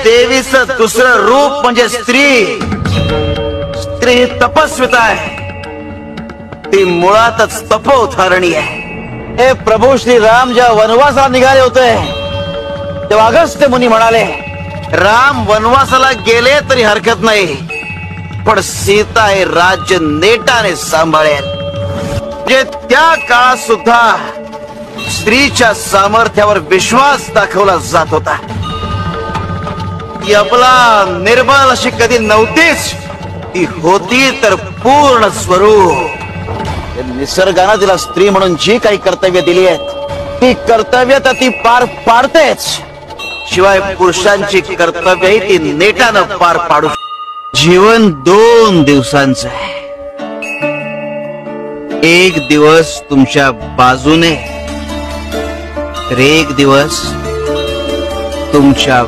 देवीचं दुसरं रूप म्हणजे स्त्री. स्त्री ही तपस्विता आहे, ती मुळातच तपोधारणी आहे. हे प्रभू श्री राम जेव्हा वनवासाला निघाले होते तेव्हा अगस्त्य मुनी म्हणाले, राम वनवासाला गेले तरी हरकत नाही, पण सीता हे राज्य नेटाने सांभाळेल. म्हणजे त्या काळात सुद्धा स्त्रीच्या सामर्थ्यावर विश्वास दाखवला जात होता. ती आपला निर्बल अशी कधी नव्हतीच, ती होती तर पूर्ण स्वरूप. निसर्गानं तिला स्त्री म्हणून जी काही कर्तव्य दिली आहेत ती कर्तव्य तर ती पार पाडतेच, शिवाय पुरुषांची कर्तव्यही ती नेटानं पार पाडू. जीवन 2 दिवसांचं आहे. एक दिवस तुमच्या बाजूने तर एक दिवस तुमच्या